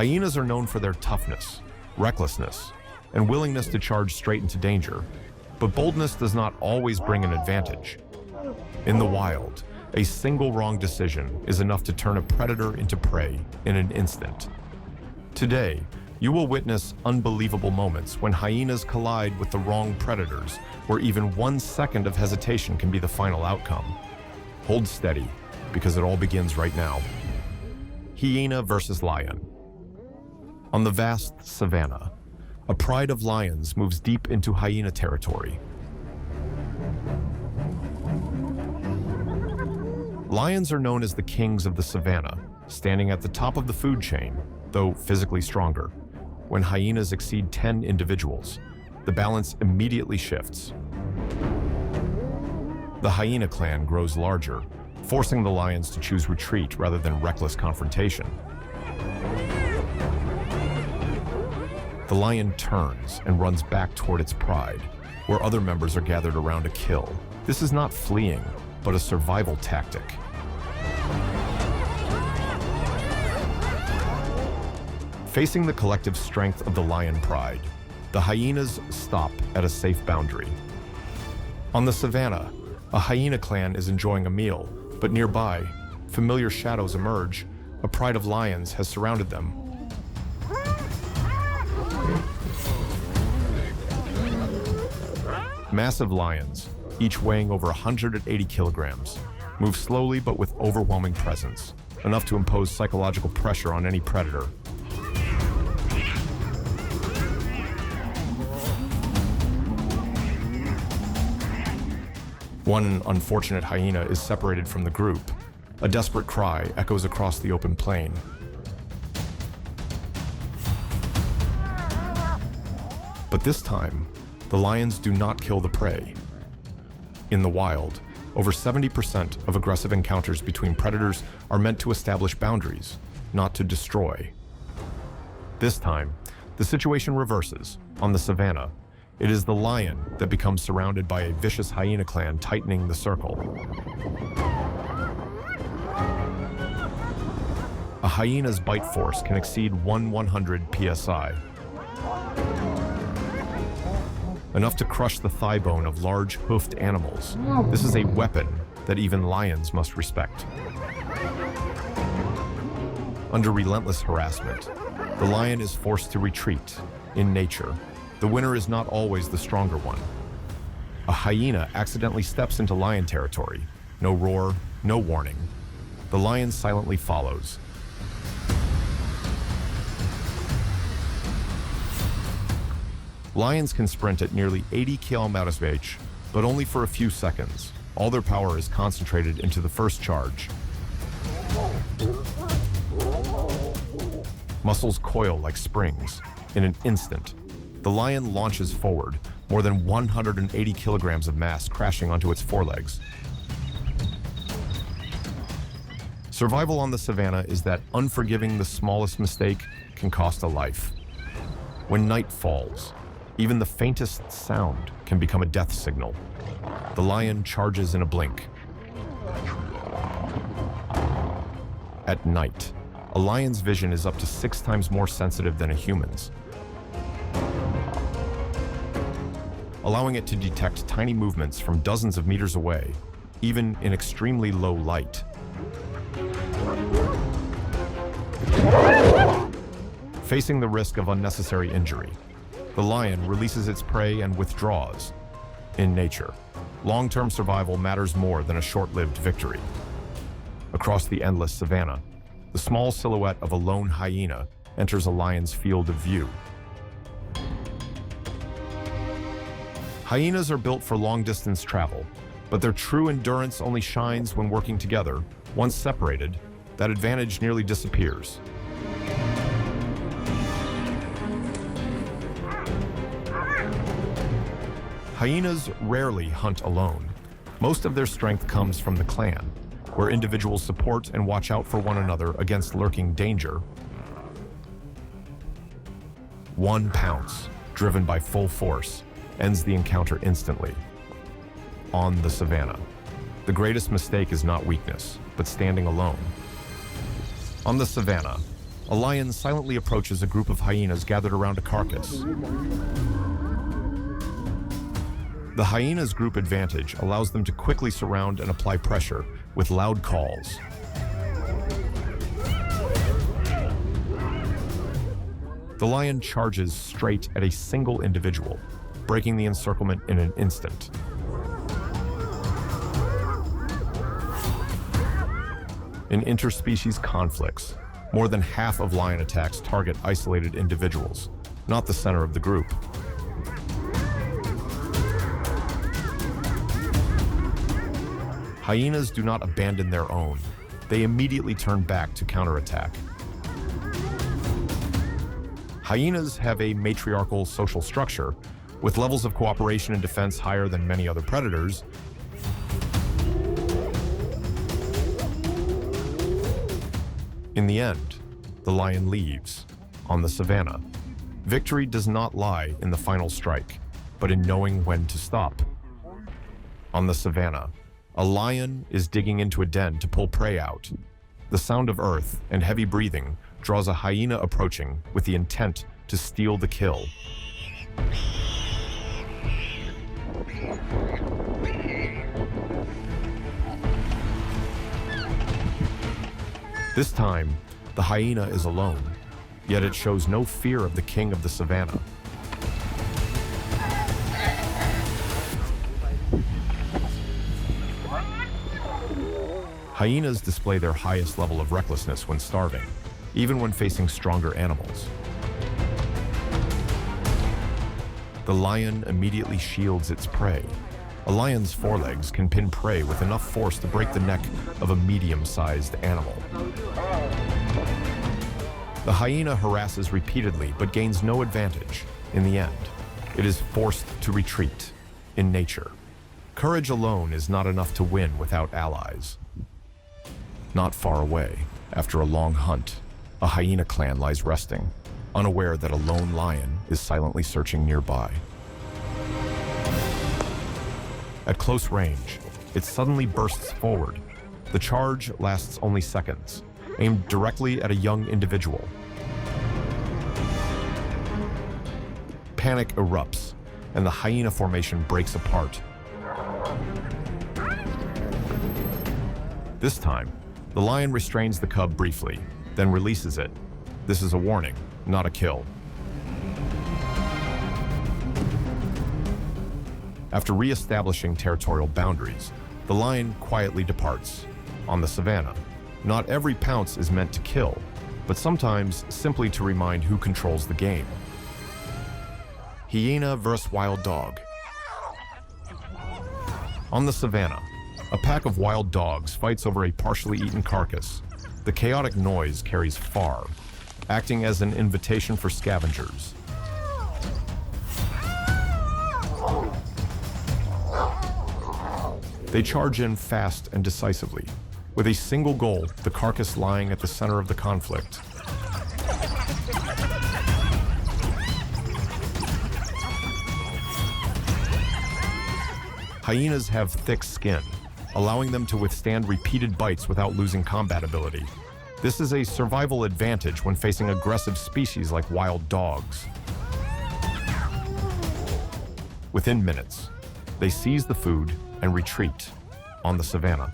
Hyenas are known for their toughness, recklessness, and willingness to charge straight into danger, but boldness does not always bring an advantage. In the wild, a single wrong decision is enough to turn a predator into prey in an instant. Today, you will witness unbelievable moments when hyenas collide with the wrong predators, where even 1 second of hesitation can be the final outcome. Hold steady, because it all begins right now. Hyena versus lion. On the vast savanna, a pride of lions moves deep into hyena territory. Lions are known as the kings of the savanna, standing at the top of the food chain, though physically stronger. When hyenas exceed 10 individuals, the balance immediately shifts. The hyena clan grows larger, forcing the lions to choose retreat rather than reckless confrontation. The lion turns and runs back toward its pride, where other members are gathered around a kill. This is not fleeing, but a survival tactic. Facing the collective strength of the lion pride, the hyenas stop at a safe boundary. On the savanna, a hyena clan is enjoying a meal, but nearby, familiar shadows emerge. A pride of lions has surrounded them. Massive lions, each weighing over 180 kilograms, move slowly but with overwhelming presence, enough to impose psychological pressure on any predator. One unfortunate hyena is separated from the group. A desperate cry echoes across the open plain. But this time, the lions do not kill the prey. In the wild, over 70% of aggressive encounters between predators are meant to establish boundaries, not to destroy. This time, the situation reverses. On the savanna, it is the lion that becomes surrounded by a vicious hyena clan, tightening the circle. A hyena's bite force can exceed 100 psi, enough to crush the thigh bone of large hoofed animals. This is a weapon that even lions must respect. Under relentless harassment, the lion is forced to retreat. In nature, the winner is not always the stronger one. A hyena accidentally steps into lion territory. No roar, no warning. The lion silently follows. Lions can sprint at nearly 80 km/h, but only for a few seconds. All their power is concentrated into the first charge. Muscles coil like springs. In an instant, the lion launches forward, more than 180 kilograms of mass crashing onto its forelegs. Survival on the savanna is that unforgiving. The smallest mistake can cost a life. When night falls, even the faintest sound can become a death signal. The lion charges in a blink. At night, a lion's vision is up to 6 times more sensitive than a human's, allowing it to detect tiny movements from dozens of meters away, even in extremely low light. Facing the risk of unnecessary injury, the lion releases its prey and withdraws. In nature, long-term survival matters more than a short-lived victory. Across the endless savanna, the small silhouette of a lone hyena enters a lion's field of view. Hyenas are built for long-distance travel, but their true endurance only shines when working together. Once separated, that advantage nearly disappears. Hyenas rarely hunt alone. Most of their strength comes from the clan, where individuals support and watch out for one another against lurking danger. One pounce, driven by full force, ends the encounter instantly. On the savanna, the greatest mistake is not weakness, but standing alone. On the savanna, a lion silently approaches a group of hyenas gathered around a carcass. The hyenas' group advantage allows them to quickly surround and apply pressure with loud calls. The lion charges straight at a single individual, breaking the encirclement in an instant. In interspecies conflicts, more than half of lion attacks target isolated individuals, not the center of the group. Hyenas do not abandon their own. They immediately turn back to counterattack. Hyenas have a matriarchal social structure, with levels of cooperation and defense higher than many other predators. In the end, the lion leaves on the savannah. Victory does not lie in the final strike, but in knowing when to stop. On the savannah, a lion is digging into a den to pull prey out. The sound of earth and heavy breathing draws a hyena approaching with the intent to steal the kill. This time, the hyena is alone, yet it shows no fear of the king of the savannah. Hyenas display their highest level of recklessness when starving, even when facing stronger animals. The lion immediately shields its prey. A lion's forelegs can pin prey with enough force to break the neck of a medium-sized animal. The hyena harasses repeatedly but gains no advantage. In the end, it is forced to retreat in nature. Courage alone is not enough to win without allies. Not far away, after a long hunt, a hyena clan lies resting, unaware that a lone lion is silently searching nearby. At close range, it suddenly bursts forward. The charge lasts only seconds, aimed directly at a young individual. Panic erupts, and the hyena formation breaks apart. This time, the lion restrains the cub briefly, then releases it. This is a warning, not a kill. After re-establishing territorial boundaries, the lion quietly departs. On the savannah, not every pounce is meant to kill, but sometimes simply to remind who controls the game. Hyena versus wild dog. On the savannah, a pack of wild dogs fights over a partially eaten carcass. The chaotic noise carries far, acting as an invitation for scavengers. They charge in fast and decisively, with a single goal, the carcass lying at the center of the conflict. Hyenas have thick skin, allowing them to withstand repeated bites without losing combat ability. This is a survival advantage when facing aggressive species like wild dogs. Within minutes, they seize the food and retreat on the savannah.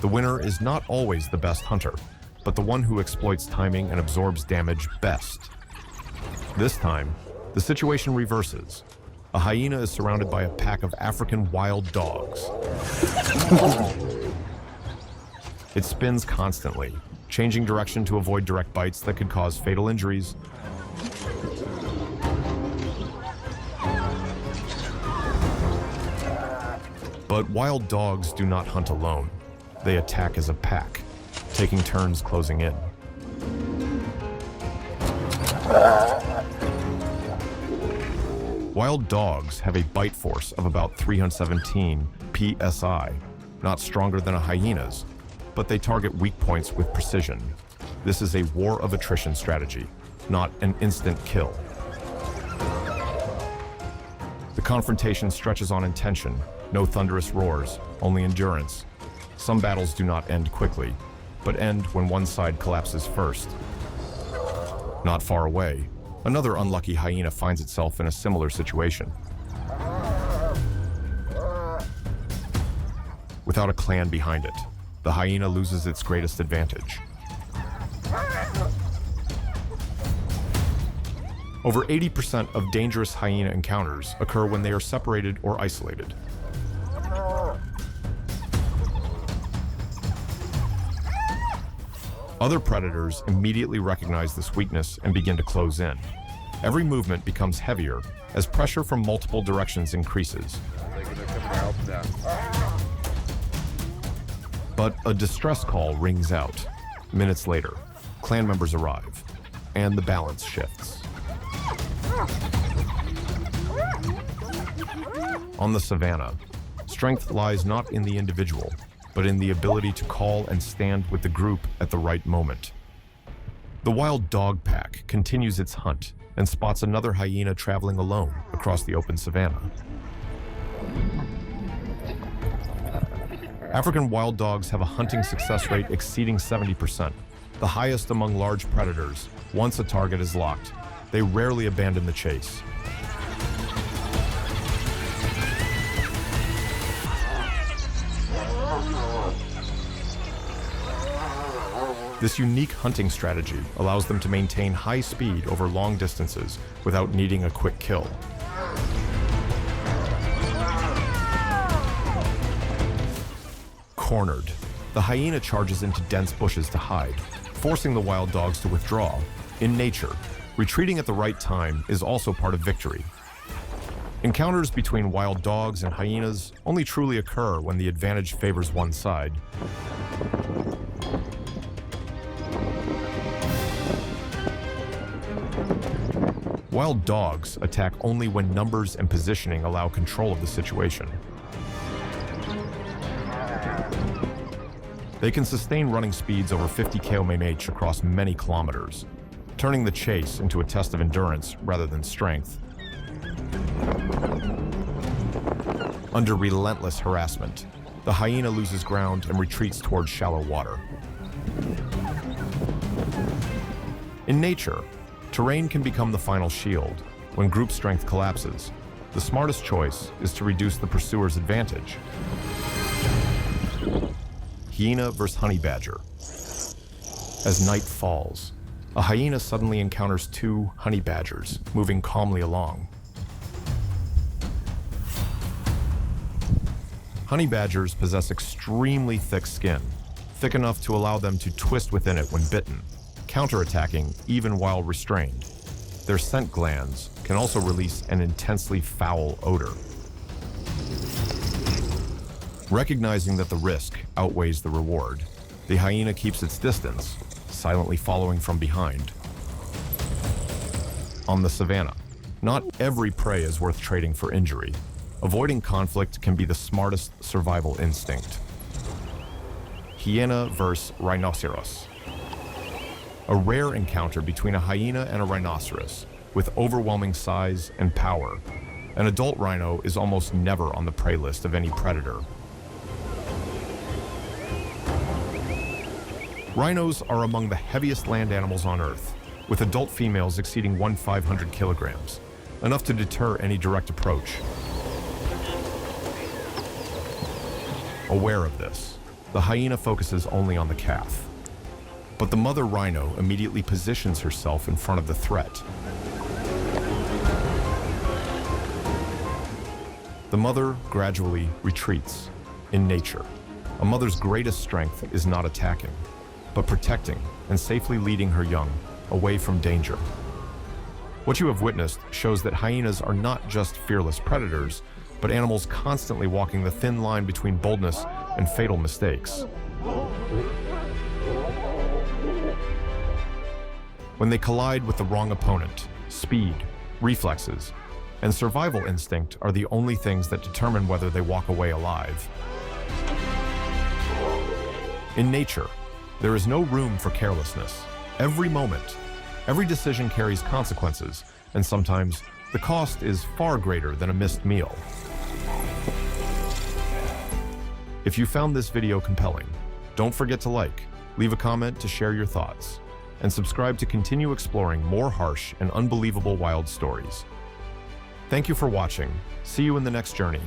The winner is not always the best hunter, but the one who exploits timing and absorbs damage best. This time, the situation reverses. A hyena is surrounded by a pack of African wild dogs. It spins constantly, changing direction to avoid direct bites that could cause fatal injuries. But wild dogs do not hunt alone. They attack as a pack, taking turns closing in. Wild dogs have a bite force of about 317 psi, not stronger than a hyena's, but they target weak points with precision. This is a war of attrition strategy, not an instant kill. The confrontation stretches on intention, no thunderous roars, only endurance. Some battles do not end quickly, but end when one side collapses first. Not far away, another unlucky hyena finds itself in a similar situation. Without a clan behind it, the hyena loses its greatest advantage. Over 80% of dangerous hyena encounters occur when they are separated or isolated. Other predators immediately recognize this weakness and begin to close in. Every movement becomes heavier as pressure from multiple directions increases. But a distress call rings out. Minutes later, clan members arrive, and the balance shifts. On the savannah, strength lies not in the individual, but in the ability to call and stand with the group at the right moment. The wild dog pack continues its hunt and spots another hyena traveling alone across the open savanna. African wild dogs have a hunting success rate exceeding 70%, the highest among large predators. Once a target is locked, they rarely abandon the chase. This unique hunting strategy allows them to maintain high speed over long distances without needing a quick kill. Cornered, the hyena charges into dense bushes to hide, forcing the wild dogs to withdraw. In nature, retreating at the right time is also part of victory. Encounters between wild dogs and hyenas only truly occur when the advantage favors one side. Wild dogs attack only when numbers and positioning allow control of the situation. They can sustain running speeds over 50 km/h across many kilometers, turning the chase into a test of endurance rather than strength. Under relentless harassment, the hyena loses ground and retreats towards shallow water. In nature, terrain can become the final shield. When group strength collapses, the smartest choice is to reduce the pursuer's advantage. Hyena versus honey badger. As night falls, a hyena suddenly encounters two honey badgers moving calmly along. Honey badgers possess extremely thick skin, thick enough to allow them to twist within it when bitten, counterattacking even while restrained. Their scent glands can also release an intensely foul odor. Recognizing that the risk outweighs the reward, the hyena keeps its distance, silently following from behind. On the savannah, not every prey is worth trading for injury. Avoiding conflict can be the smartest survival instinct. Hyena versus rhinoceros. A rare encounter between a hyena and a rhinoceros, with overwhelming size and power. An adult rhino is almost never on the prey list of any predator. Rhinos are among the heaviest land animals on Earth, with adult females exceeding 1,500 kilograms, enough to deter any direct approach. Aware of this, the hyena focuses only on the calf. But the mother rhino immediately positions herself in front of the threat. The mother gradually retreats. In nature, a mother's greatest strength is not attacking, but protecting and safely leading her young away from danger. What you have witnessed shows that hyenas are not just fearless predators, but animals constantly walking the thin line between boldness and fatal mistakes. When they collide with the wrong opponent, speed, reflexes, and survival instinct are the only things that determine whether they walk away alive. In nature, there is no room for carelessness. Every moment, every decision carries consequences, and sometimes the cost is far greater than a missed meal. If you found this video compelling, don't forget to like, leave a comment to share your thoughts, and subscribe to continue exploring more harsh and unbelievable wild stories. Thank you for watching. See you in the next journey.